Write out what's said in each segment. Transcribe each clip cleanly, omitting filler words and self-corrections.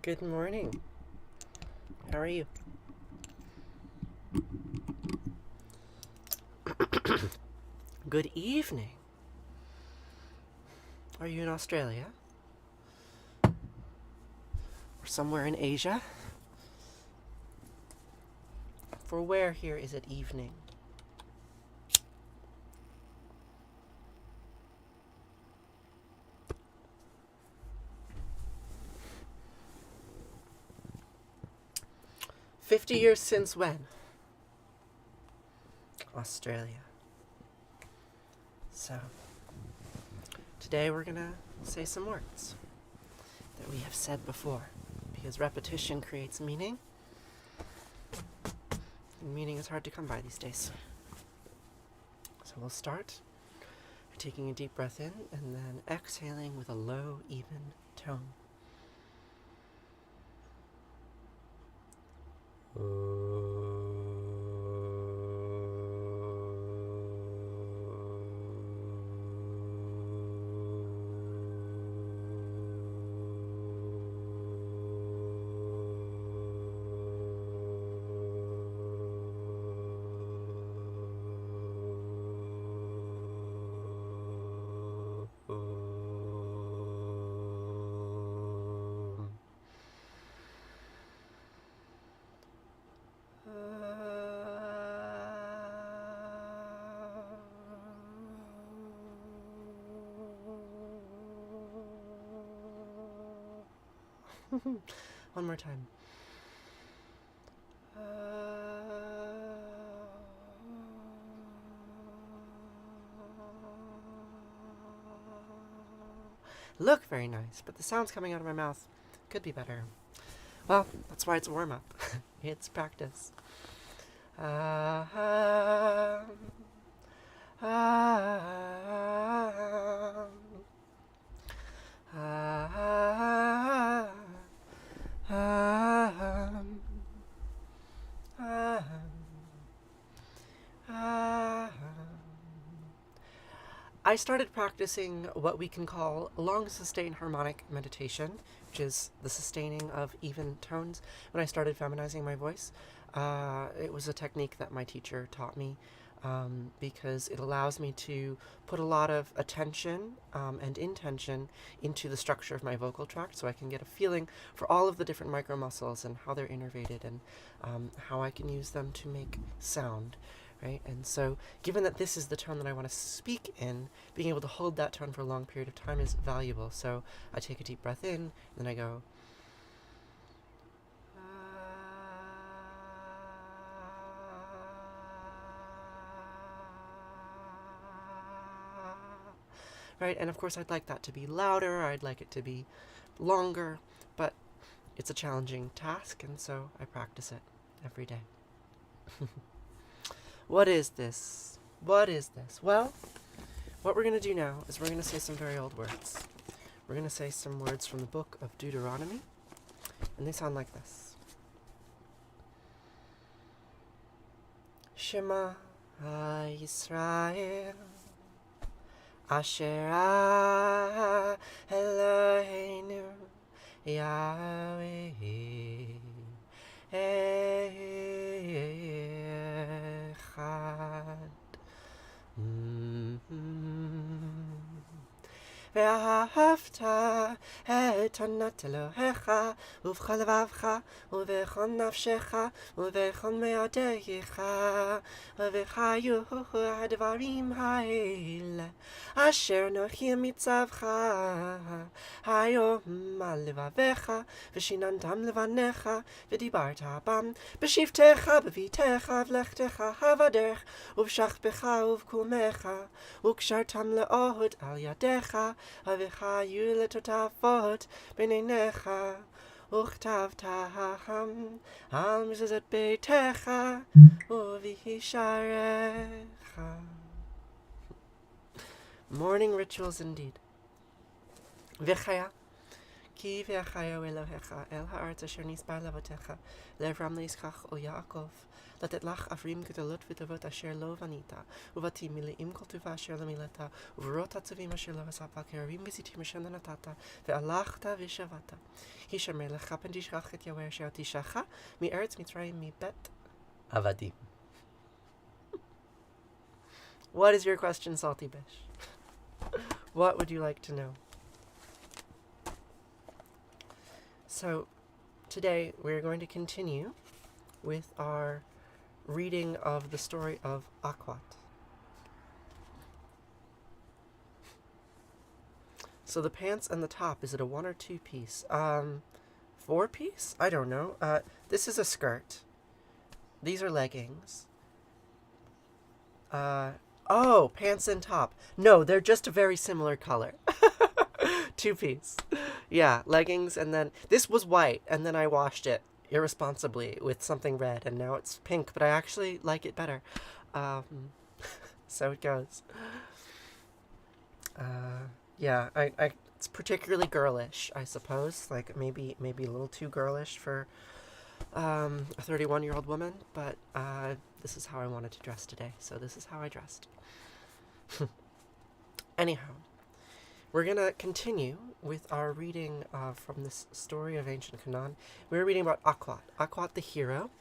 Good morning. How are you? Good evening. Are you in Australia? Or somewhere in Asia? For where here is it evening? "50 years since when?" Australia. So, today we're gonna say some words that we have said before, because repetition creates meaning, and meaning is hard to come by these days. So we'll start by taking a deep breath in and then exhaling with a low, even tone. One more time. Look very nice, but the sounds coming out of my mouth could be better. Well, that's why it's a warm-up. It's practice. I started practicing what we can call long sustained harmonic meditation, which is the sustaining of even tones, when I started feminizing my voice. It was a technique that my teacher taught me because it allows me to put a lot of attention and intention into the structure of my vocal tract, so I can get a feeling for all of the different micro muscles and how they're innervated, and how I can use them to make sound. Right? And so, given that this is the tone that I want to speak in, being able to hold that tone for a long period of time is valuable. So I take a deep breath in, and then I go. Right? And of course, I'd like that to be louder, I'd like it to be longer, but it's a challenging task, and so I practice it every day. What is this? What is this? Well, what we're going to do now is we're going to say some very old words. We're going to say some words from the book of Deuteronomy, and they sound like this. Shema Yisrael Asher Eloheinu Yahweh Echad. ואהבת את ענת אלוהיך ובכל לבבך ובכל נפשך ובכל מאודך וחיו הדברים האלה אשר אנוכי מצווך היום על לבביך ושיננתם לבניך ודיברת בם בשבתך בביתך ובלכתך בדרך ובשכבך ובקומך וקשרתם לאוד על ידיך וחיו לטוטפות בין עיניך וכתבתם על מזוזות ביתך ובשעריך. Morning rituals indeed. V'chaya Ki v'achayo Elohecha el ha'aretz asher nisbar lavotecha le'avram le'ischach ol Yaakov לתת לך אברים גדולות וטובות אשר לא בנית, ובתים מלאים כל טובה אשר לא מילאת, וברות עצבים אשר לא עשת, כערים וזיתים אשר לא נתת, והלכת ושבת. הישמר לך פן תשכח את יהוה אשר תישך מארץ מצרים מבית עבדים. What is your question, Salty Bish? What would you like to know? So, today we're going to continue with our reading of the story of Aqhat. So the pants and the top, is it a 1 or 2 piece? 4 piece? I don't know. This is a skirt. These are leggings. Oh, pants and top. No, they're just a very similar color. 2 piece. Yeah, leggings, and then this was white, and then I washed it irresponsibly with something red, and now it's pink, but I actually like it better. So it goes. Yeah, it's particularly girlish, I suppose. Like maybe a little too girlish for a 31-year-old woman, but this is how I wanted to dress today, so this is how I dressed. Anyhow, we're going to continue with our reading from this story of ancient Canaan. We're reading about Aqhat. Aqhat the hero.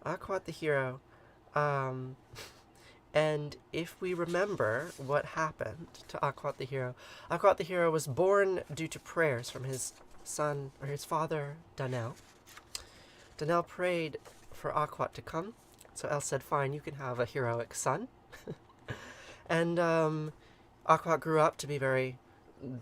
Aqhat the hero. And if we remember what happened to Aqhat the hero was born due to prayers from his son, or his father, Danel. Danel prayed for Aqhat to come, so El said, fine, you can have a heroic son. And Aqhat grew up to be very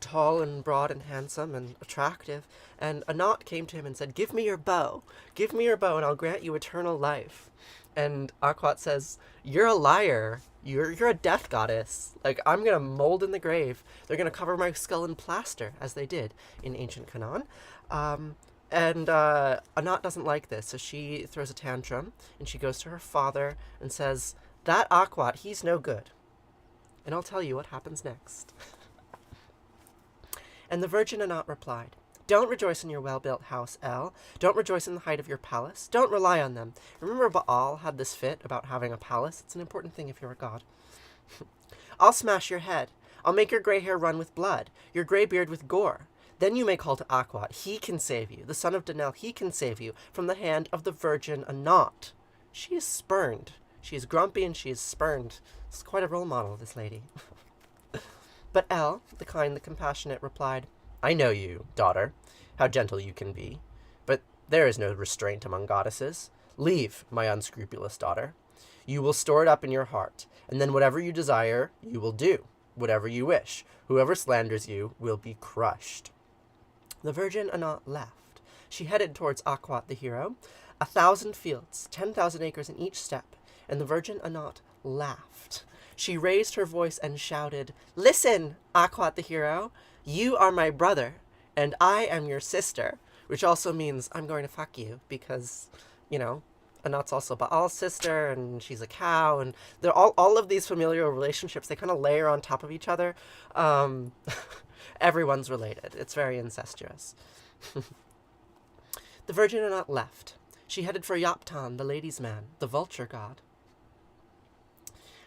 tall and broad and handsome and attractive, and Anat came to him and said, give me your bow, and I'll grant you eternal life. And Aqhat says, you're a liar, you're a death goddess, like, I'm gonna mold in the grave, they're gonna cover my skull in plaster, as they did in ancient Canaan. And Anat doesn't like this, so she throws a tantrum, and she goes to her father and says, that Aqhat, he's no good. And I'll tell you what happens next. And the virgin Anat replied, don't rejoice in your well-built house, El. Don't rejoice in the height of your palace. Don't rely on them. Remember Baal had this fit about having a palace? It's an important thing if you're a god. I'll smash your head. I'll make your gray hair run with blood, your gray beard with gore. Then you may call to Aqhat. He can save you. The son of Danel, he can save you from the hand of the virgin Anat. She is spurned. She is grumpy and she is spurned. It's quite a role model, this lady. But El, the kind, the compassionate, replied, I know you, daughter, how gentle you can be, but there is no restraint among goddesses. Leave, my unscrupulous daughter. You will store it up in your heart, and then whatever you desire, you will do, whatever you wish. Whoever slanders you will be crushed. The virgin Anat left. She headed towards Aqhat the hero, 1,000 fields, 10,000 acres in each step, and the virgin Anat laughed. She raised her voice and shouted, listen, Aqhat the hero, you are my brother, and I am your sister, which also means I'm going to fuck you, because, you know, Anat's also Baal's sister, and she's a cow, and they're all of these familial relationships, they kind of layer on top of each other. Everyone's related. It's very incestuous. The virgin Anat left. She headed for Yaptan, the ladies' man, the vulture god.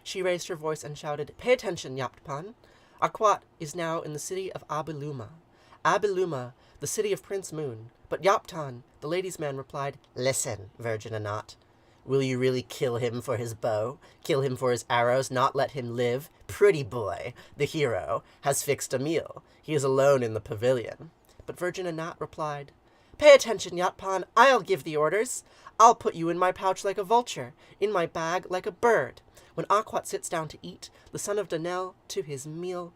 She raised her voice and shouted, pay attention, Yaptan. Aqhat is now in the city of Abiluma. Abiluma, the city of Prince Moon. But Yaptan, the ladies' man, replied, listen, virgin Anat. Will you really kill him for his bow? Kill him for his arrows, not let him live? Pretty boy, the hero, has fixed a meal. He is alone in the pavilion. But virgin Anat replied, pay attention, Yaptan. I'll give the orders. I'll put you in my pouch like a vulture, in my bag like a bird. When Aqhat sits down to eat, the son of Danel to his meal,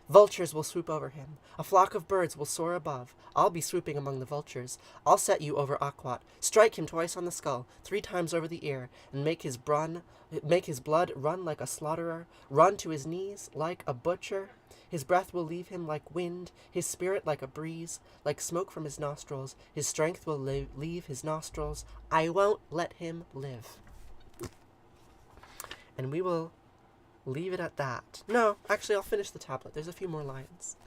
vultures will swoop over him. A flock of birds will soar above. I'll be swooping among the vultures. I'll set you over Aqhat, strike him twice on the skull, 3 times over the ear, and make his blood run like a slaughterer, run to his knees like a butcher. His breath will leave him like wind, his spirit like a breeze, like smoke from his nostrils. His strength will leave his nostrils. I won't let him live. And we will leave it at that. No, actually, I'll finish the tablet. There's a few more lines.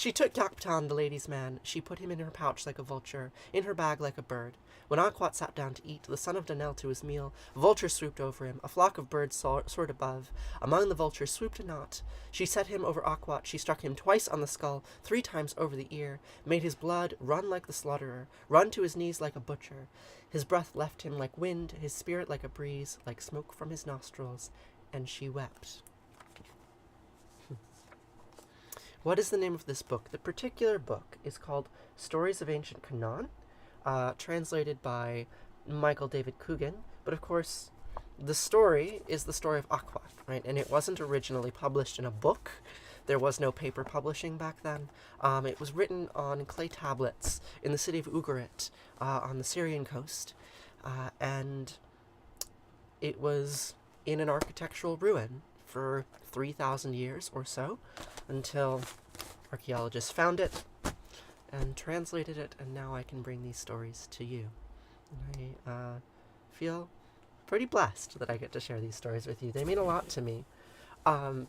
She took Yakptan, the lady's man. She put him in her pouch like a vulture, in her bag like a bird. When Aquat sat down to eat, the son of Danel to his meal, vultures swooped over him. A flock of birds soared above. Among the vultures swooped a knot. She set him over Aquat. She struck him twice on the skull, 3 times over the ear, made his blood run like the slaughterer, run to his knees like a butcher. His breath left him like wind, his spirit like a breeze, like smoke from his nostrils, and she wept. What is the name of this book? The particular book is called Stories of Ancient Canaan, translated by Michael David Coogan. But of course, the story is the story of Aquat, right? And it wasn't originally published in a book. There was no paper publishing back then. It was written on clay tablets in the city of Ugarit on the Syrian coast. And it was in an architectural ruin for 3,000 years or so, until archaeologists found it and translated it, and now I can bring these stories to you. And I feel pretty blessed that I get to share these stories with you. They mean a lot to me,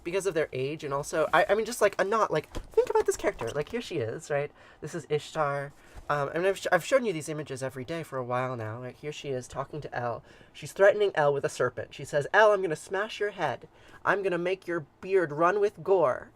because of their age, and also, I mean, just like think about this character. Like, here she is, right? This is Ishtar. I mean, I've shown you these images every day for a while now. Like, here she is talking to El. She's threatening El with a serpent. She says, El, I'm going to smash your head. I'm going to make your beard run with gore.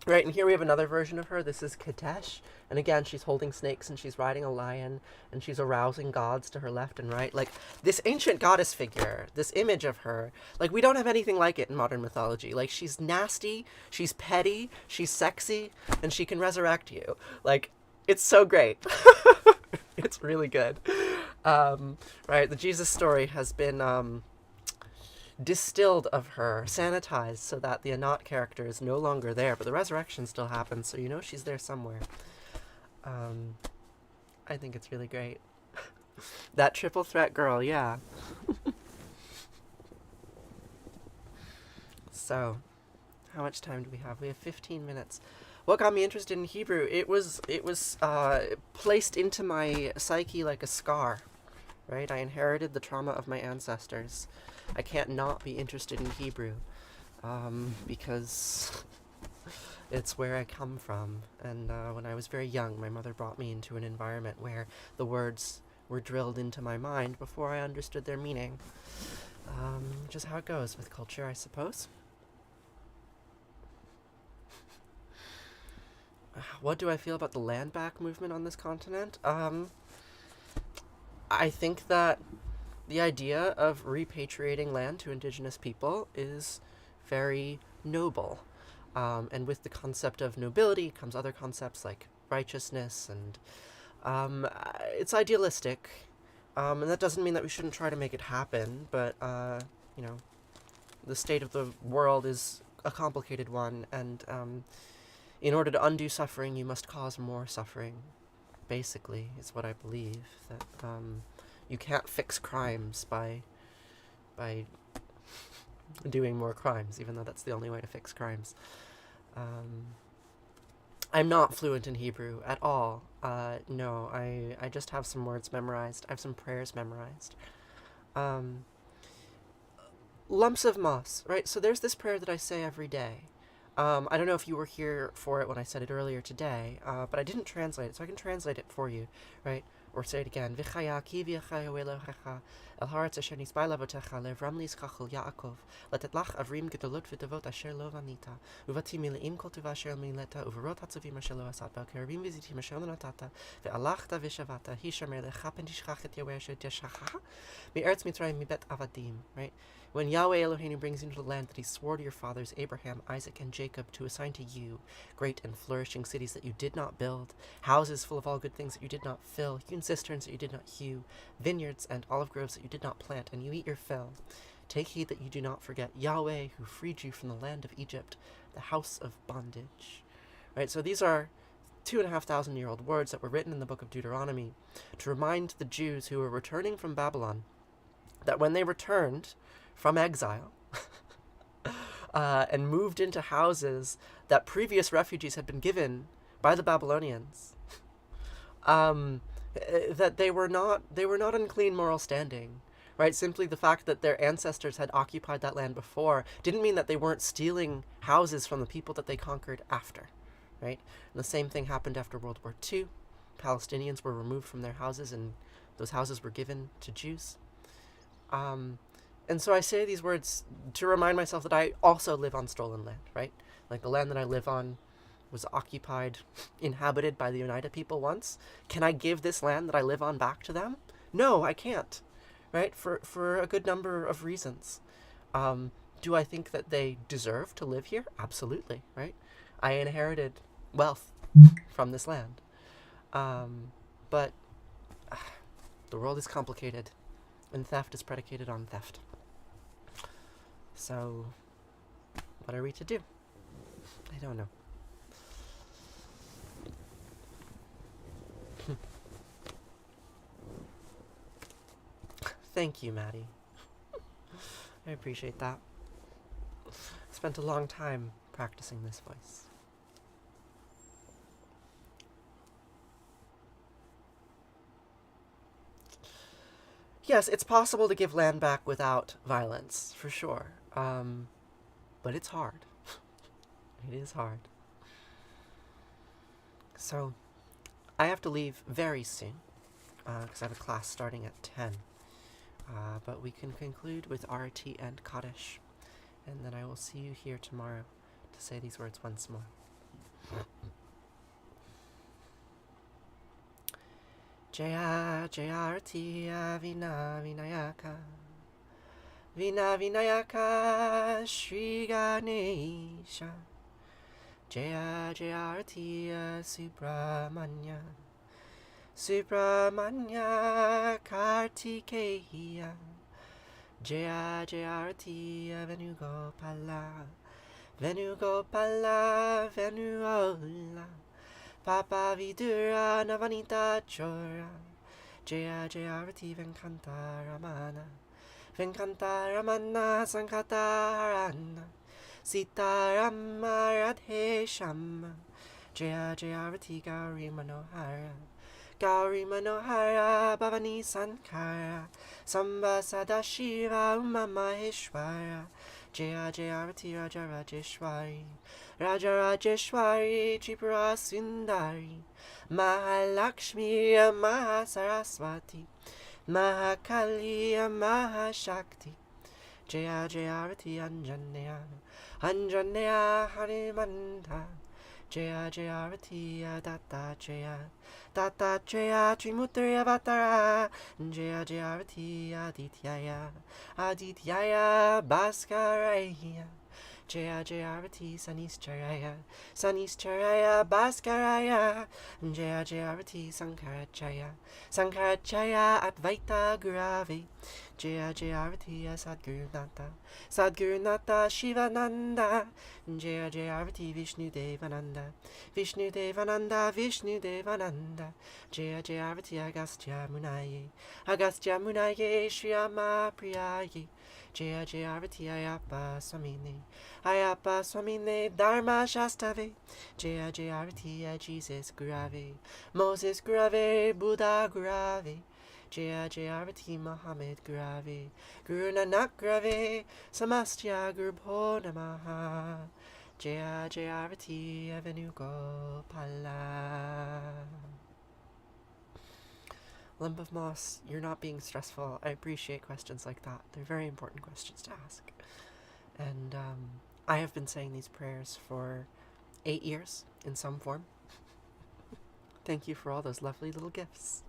Right, and here we have another version of her. This is Kadesh. And again, she's holding snakes and she's riding a lion and she's arousing gods to her left and right. Like, this ancient goddess figure, this image of her, like, we don't have anything like it in modern mythology. Like, she's nasty, she's petty, she's sexy, and she can resurrect you. Like, it's so great. It's really good. Right, the Jesus story has been distilled of her, sanitized, so that the Anat character is no longer there, but the resurrection still happens, so you know she's there somewhere. I think it's really great. That triple threat girl, yeah. So, how much time do we have? We have 15 minutes. What got me interested in Hebrew? It was placed into my psyche like a scar, right? I inherited the trauma of my ancestors. I can't not be interested in Hebrew, because it's where I come from. And when I was very young, my mother brought me into an environment where the words were drilled into my mind before I understood their meaning. Which is how it goes with culture, I suppose. What do I feel about the land back movement on this continent? I think that the idea of repatriating land to indigenous people is very noble. And with the concept of nobility comes other concepts like righteousness, and it's idealistic. And that doesn't mean that we shouldn't try to make it happen, but, you know, the state of the world is a complicated one, and in order to undo suffering, you must cause more suffering, basically, is what I believe. That you can't fix crimes by doing more crimes, even though that's the only way to fix crimes. I'm not fluent in Hebrew at all. No, I just have some words memorized. I have some prayers memorized. Lumps of moss, right? So there's this prayer that I say every day. I don't know if you were here for it when I said it earlier today, but I didn't translate it, so I can translate it for you, right? Or say it again. V'chaya ki v'chayo Elohecha el haaretz asher nisbai lavotecha levram liskachol Yaakov letet lach avrim gedolot v'tavot asher lo vanita uvati mileim kol tuva asher mileta uverot hatzavim asher lo asat bal kerubim v'zitim asher lo natata ve'alachta v'shavata hishamer lecha pen tishchach et Yahweh asher teshacha me'eretz Mitzrayim mibet avadim, right? When Yahweh Eloheinu brings you into the land that he swore to your fathers, Abraham, Isaac, and Jacob, to assign to you great and flourishing cities that you did not build, houses full of all good things that you did not fill, hewn cisterns that you did not hew, vineyards and olive groves that you did not plant, and you eat your fill. Take heed that you do not forget Yahweh, who freed you from the land of Egypt, the house of bondage. Right, so these are 2,500-year-old words that were written in the book of Deuteronomy to remind the Jews who were returning from Babylon that when they returned from exile and moved into houses that previous refugees had been given by the Babylonians, that they were not in clean moral standing, right? Simply the fact that their ancestors had occupied that land before didn't mean that they weren't stealing houses from the people that they conquered after, right? And the same thing happened after World War II. Palestinians were removed from their houses and those houses were given to Jews. And so I say these words to remind myself that I also live on stolen land, right? Like the land that I live on was occupied, inhabited by the Oneida people once. Can I give this land that I live on back to them? No, I can't, right? For a good number of reasons. Do I think that they deserve to live here? Absolutely, right? I inherited wealth from this land. But the world is complicated, and theft is predicated on theft. So, what are we to do? I don't know. Thank you, Maddie. I appreciate that. Spent a long time practicing this voice. Yes, it's possible to give land back without violence, for sure. But it's hard. It is hard. So, I have to leave very soon, because I have a class starting at 10. But we can conclude with Arati and Kaddish, and then I will see you here tomorrow to say these words once more. Jaya Jaya Arati Vina Vinayaka Vina Vinayaka Shri Ganesha Jaya Jaya Arati Subramanya Subramanya Kartikeya Jaya Jaya Arati Venugopala Venugopala Venuola Papa Vidura Navanita Chora Jaya Jaya Arati Venkanta Ramana Venkanta Ramana Sankata Harana Sita Rama Radhe Shama Jaya Jaya Arati Gauri Manohara Gauri Manohara Bhavani Sankara Samba Sadashiva Uma Maheshwara Jaya Jaya Arati Raja Rajeshwari Raja Rajeshwari Tripura Sundari Mahalakshmi Mahasaraswati Mahakali Mahashakti Jaya Jaya Arati Anjaneya Anjaneya Harimanda Jaya Jaya Arati Dattatreya Dattatreya Trimutra Vatara Jaya Jaya Arati Adityaya Adityaya Bhaskaraya Jaya Jaya Arati Sanischaraya Sanischaraya Bhaskaraya Jaya Jaya Arati Sankarachaya Sankarachaya Advaita Gurave Jaya Jaya Arati Sadgurunata Sadgurunata Shivananda Jaya Jaya Arati Vishnu Devananda Vishnu Devananda Vishnu Devananda Jaya Jaya Arati Agastya Munaye Agastya Munaye Shriyama Priyaye Jaya Jaya Arati Ayappa Swamine Ayappa Swamine Dharma Shastave Jaya Jaya Arati Jesus Gurave Moses Gurave Buddha Gurave Jaya Jaya Arati Muhammad Gurave Guru Nanak Gurave Samastya Gurubho Namaha Jaya Jaya Arati Venugopala. Lump of Moss, you're not being stressful. I appreciate questions like that. They're very important questions to ask. And I have been saying these prayers for 8 years in some form. Thank you for all those lovely little gifts,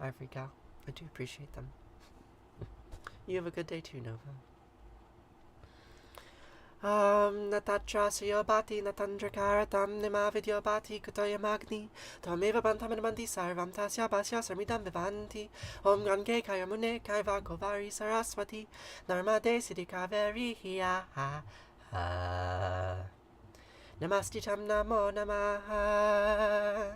Ivory Gal. I do appreciate them. You have a good day too, Nova. Natatra Suyobati Natandrakaratam Nima Vidyobati Kutoya Magni Tomeva Bantamanamanti Sarvam Tasya Basya Sarmidam Vivanti Om Gange Kayamune Kaiva Kovari Saraswati Narmade Siddhikaveri Hiya Namastitam Namo Namaha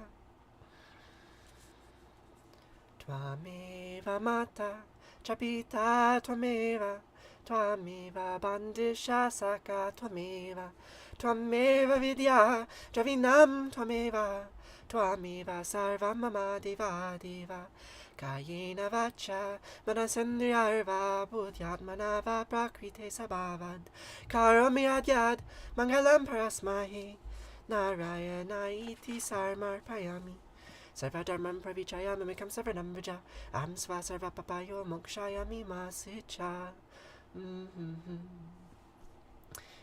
Twameva Mata Chapita Twameva Twameva Bandisha Saka Twameva Twameva vidya, Javinam Twameva, Twameva Sarva Mama Deva Deva, Kayena Vacha, Manasendriyarva, Buddhyatmanava Prakrite Sabhavad, Karamyadyad, Mangalam Parasmahi, Narayana Iti Sarmar Payami. Sarvadharmam pravichaya mimikam sarvanam vrija. Aham sva sarva papayo mokshaya mimasicha.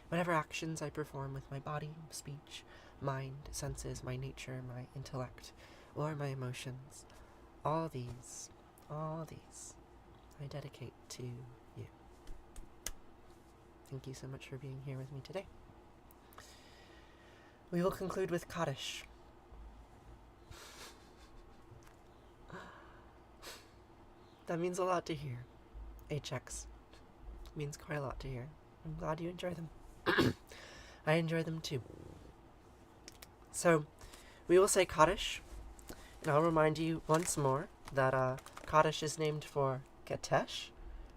Whatever actions I perform with my body, speech, mind, senses, my nature, my intellect, or my emotions, all these, I dedicate to you. Thank you so much for being here with me today. We will conclude with Kaddish. That means a lot to hear. HX means quite a lot to hear. I'm glad you enjoy them. I enjoy them too. So, we will say Kaddish, and I'll remind you once more that Kaddish is named for Ketesh,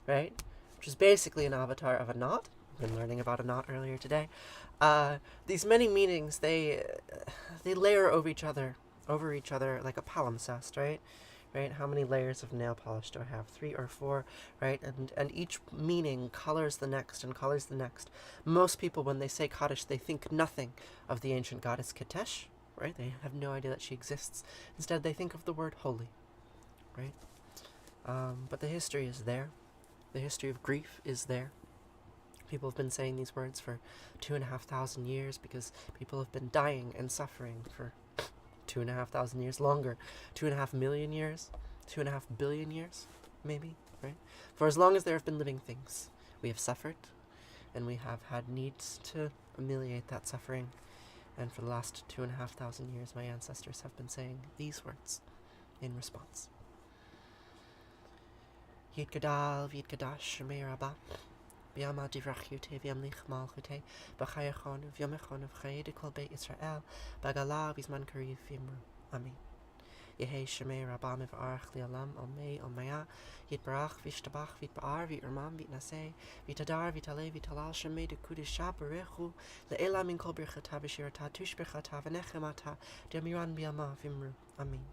right? Which is basically an avatar of a knot. We've been learning about a knot earlier today. These many meanings, they layer over each other like a palimpsest, right? Right? How many layers of nail polish do I have? 3 or 4, right? And each meaning colors the next and colors the next. Most people, when they say Kaddish, they think nothing of the ancient goddess Ketesh, right? They have no idea that she exists. Instead, they think of the word holy, right? But the history is there. The history of grief is there. People have been saying these words for 2,500 years because people have been dying and suffering for 2,500 years longer, 2.5 million years, 2.5 billion years, maybe, right? For as long as there have been living things, we have suffered, and we have had needs to ameliorate that suffering. And for the last 2,500 years, my ancestors have been saying these words in response. Yid Gadal, Vid Gadash, Shemei Rabbah, B'yama divrachute, V'yamlich malchute, B'chayachon, V'yamechon, V'chaye de kol Beit Yisrael, B'gala, B'zman kariv, V'yimru. Amen. Yehei Shemei Rabbah Miv'arach Li'alam, Omei, Omaya, Yitbarach, V'ishtabach, V'yitba'ar, V'yirmam, V'yitnaseh, V'yitadar, V'yitaleh, V'yitalal, Shemei de Kudisha, B'rechu, Le'ela min kol birchata, V'shirata, Tush birchata, V'nechemata, D'amiran B'yama, V'yimru. Amen.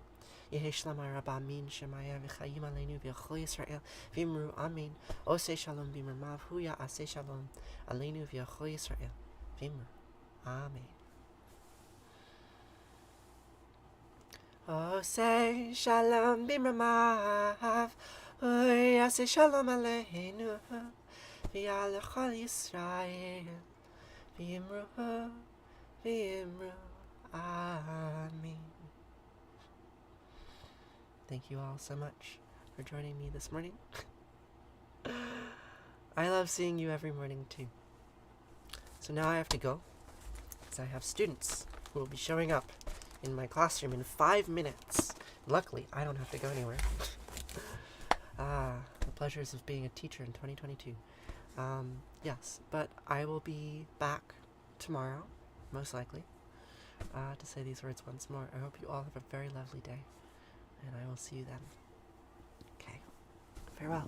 Yehei Shlamai Rabbah Min Shemaya V'chayim Aleinu V'yachol Yisrael V'imru Amen. Osei Shalom V'imramav Huya Asei Shalom Aleinu V'yachol Yisrael V'imru Amen. Osei Shalom V'imramav Huya Asei Shalom Aleinu V'yachol Yisrael V'imru Amen. Thank you all so much for joining me this morning. I love seeing you every morning too. So now I have to go, because I have students who will be showing up in my classroom in 5 minutes. Luckily, I don't have to go anywhere. The pleasures of being a teacher in 2022. Yes, but I will be back tomorrow, most likely, to say these words once more. I hope you all have a very lovely day. And I will see you then. Okay. Farewell.